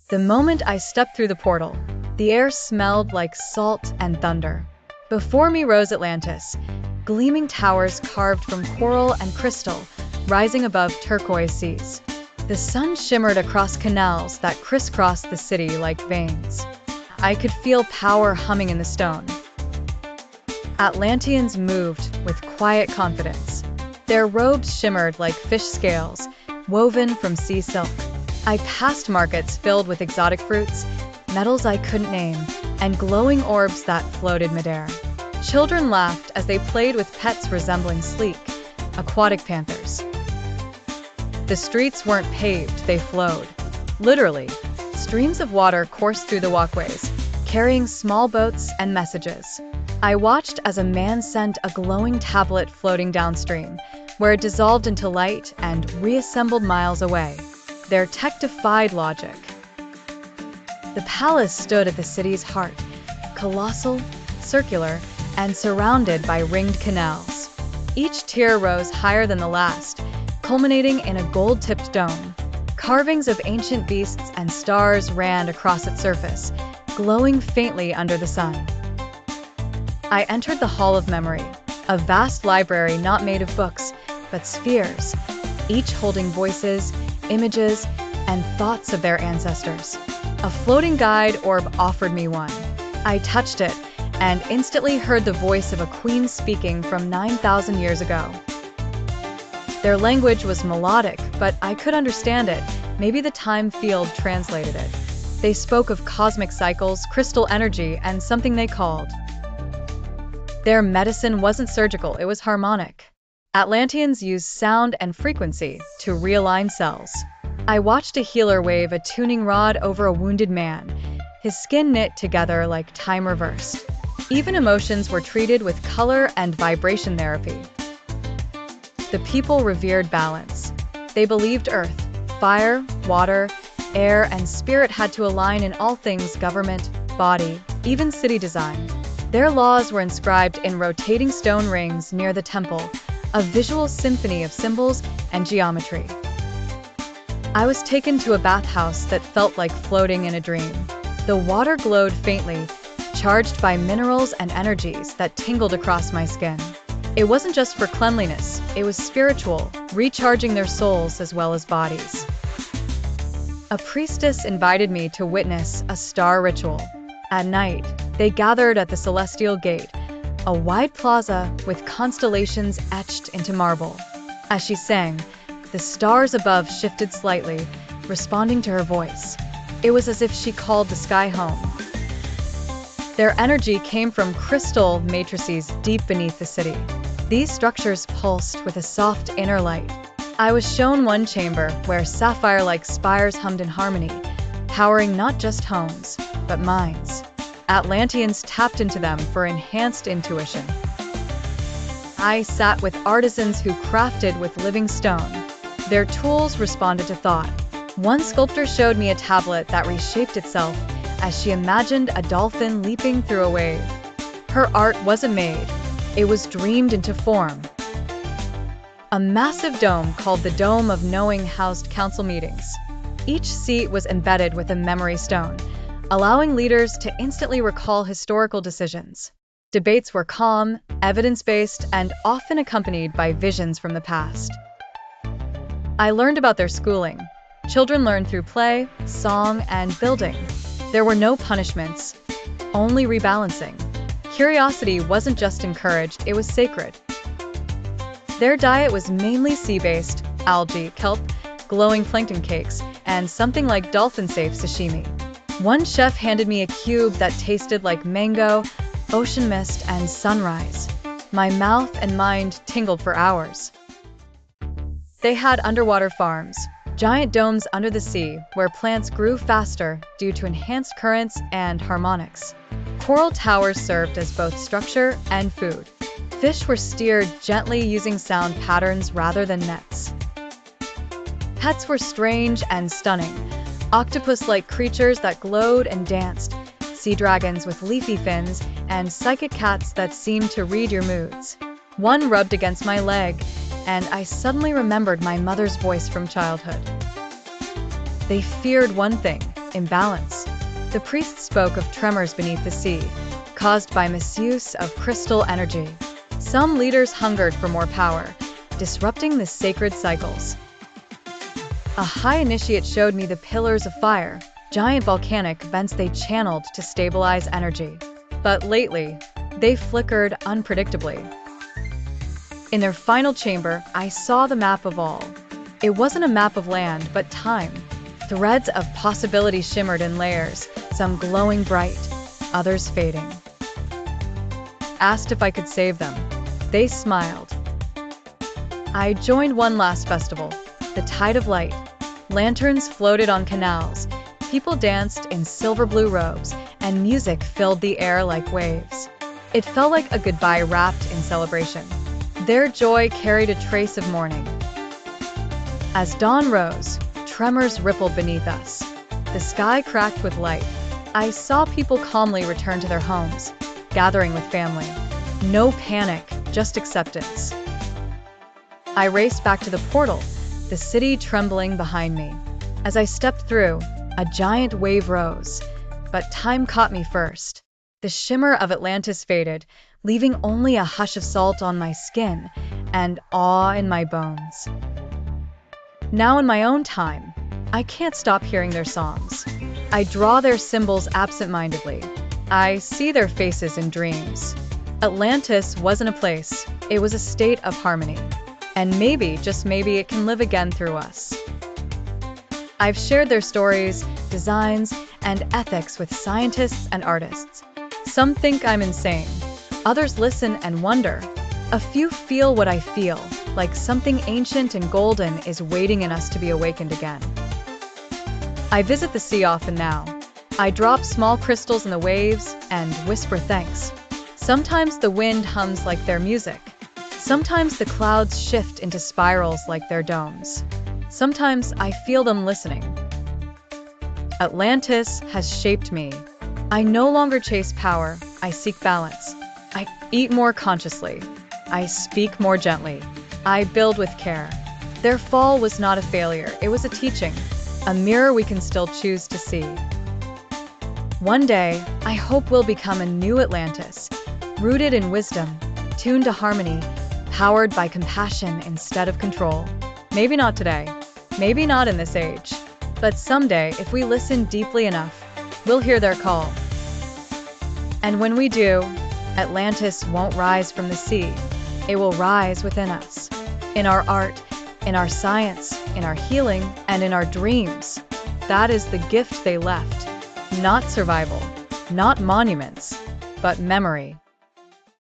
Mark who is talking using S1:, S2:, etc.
S1: The moment I stepped through the portal, the air smelled like salt and thunder. Before me rose Atlantis, gleaming towers carved from coral and crystal, rising above turquoise seas. The sun shimmered across canals that crisscrossed the city like veins. I could feel power humming in the stone. Atlanteans moved with quiet confidence. Their robes shimmered like fish scales, woven from sea silk. I passed markets filled with exotic fruits, metals I couldn't name, and glowing orbs that floated midair. Children laughed as they played with pets resembling sleek, aquatic panthers. The streets weren't paved, they flowed. Literally, streams of water coursed through the walkways, carrying small boats and messages. I watched as a man sent a glowing tablet floating downstream, where it dissolved into light and reassembled miles away. Their tech defied logic. The palace stood at the city's heart, colossal, circular, and surrounded by ringed canals. Each tier rose higher than the last, culminating in a gold-tipped dome. Carvings of ancient beasts and stars ran across its surface, glowing faintly under the sun. I entered the Hall of Memory, a vast library not made of books, but spheres, each holding voices, images, and thoughts of their ancestors. A floating guide orb offered me one. I touched it, and instantly heard the voice of a queen speaking from 9,000 years ago. Their language was melodic, but I could understand it. Maybe the time field translated it. They spoke of cosmic cycles, crystal energy, and something they called. Their medicine wasn't surgical, it was harmonic. Atlanteans used sound and frequency to realign cells. I watched a healer wave a tuning rod over a wounded man, his skin knit together like time reversed. Even emotions were treated with color and vibration therapy. The people revered balance. They believed earth, fire, water, air, and spirit had to align in all things: government, body, even city design. Their laws were inscribed in rotating stone rings near the temple, a visual symphony of symbols and geometry. I was taken to a bathhouse that felt like floating in a dream. The water glowed faintly, charged by minerals and energies that tingled across my skin. It wasn't just for cleanliness, it was spiritual, recharging their souls as well as bodies. A priestess invited me to witness a star ritual. At night, they gathered at the Celestial Gate, a wide plaza with constellations etched into marble. As she sang, the stars above shifted slightly, responding to her voice. It was as if she called the sky home. Their energy came from crystal matrices deep beneath the city. These structures pulsed with a soft inner light. I was shown one chamber where sapphire-like spires hummed in harmony, powering not just homes, but minds. Atlanteans tapped into them for enhanced intuition. I sat with artisans who crafted with living stone. Their tools responded to thought. One sculptor showed me a tablet that reshaped itself as she imagined a dolphin leaping through a wave. Her art wasn't made, it was dreamed into form. A massive dome called the Dome of Knowing housed council meetings. Each seat was embedded with a memory stone, allowing leaders to instantly recall historical decisions. Debates were calm, evidence-based, and often accompanied by visions from the past. I learned about their schooling. Children learned through play, song, and building. There were no punishments, only rebalancing. Curiosity wasn't just encouraged, it was sacred. Their diet was mainly sea-based: algae, kelp, glowing plankton cakes, and something like dolphin-safe sashimi. One chef handed me a cube that tasted like mango, ocean mist, and sunrise. My mouth and mind tingled for hours. They had underwater farms, giant domes under the sea where plants grew faster due to enhanced currents and harmonics. Coral towers served as both structure and food. Fish were steered gently using sound patterns rather than nets. Pets were strange and stunning. Octopus-like creatures that glowed and danced, sea dragons with leafy fins, and psychic cats that seemed to read your moods. One rubbed against my leg, and I suddenly remembered my mother's voice from childhood. They feared one thing: imbalance. The priest spoke of tremors beneath the sea, caused by misuse of crystal energy. Some leaders hungered for more power, disrupting the sacred cycles. A high initiate showed me the pillars of fire, giant volcanic vents they channeled to stabilize energy. But lately, they flickered unpredictably. In their final chamber, I saw the map of all. It wasn't a map of land, but time. Threads of possibility shimmered in layers, some glowing bright, others fading. Asked if I could save them. They smiled. I joined one last festival, the Tide of Light. Lanterns floated on canals, people danced in silver blue robes, and music filled the air like waves. It felt like a goodbye wrapped in celebration. Their joy carried a trace of mourning. As dawn rose, tremors rippled beneath us. The sky cracked with light. I saw people calmly return to their homes, gathering with family. No panic, just acceptance. I raced back to the portal, the city trembling behind me. As I stepped through, a giant wave rose, but time caught me first. The shimmer of Atlantis faded, leaving only a hush of salt on my skin and awe in my bones. Now in my own time, I can't stop hearing their songs. I draw their symbols absent-mindedly. I see their faces in dreams. Atlantis wasn't a place, it was a state of harmony. And maybe, just maybe, it can live again through us. I've shared their stories, designs, and ethics with scientists and artists. Some think I'm insane. Others listen and wonder. A few feel what I feel, like something ancient and golden is waiting in us to be awakened again. I visit the sea often now. I drop small crystals in the waves and whisper thanks. Sometimes the wind hums like their music. Sometimes the clouds shift into spirals like their domes. Sometimes I feel them listening. Atlantis has shaped me. I no longer chase power, I seek balance. I eat more consciously. I speak more gently. I build with care. Their fall was not a failure, it was a teaching, a mirror we can still choose to see. One day, I hope we'll become a new Atlantis, rooted in wisdom, tuned to harmony, powered by compassion instead of control. Maybe not today, maybe not in this age, but someday, if we listen deeply enough, we'll hear their call. And when we do, Atlantis won't rise from the sea. It will rise within us, in our art, in our science, in our healing, and in our dreams. That is the gift they left. Not survival, not monuments, but memory.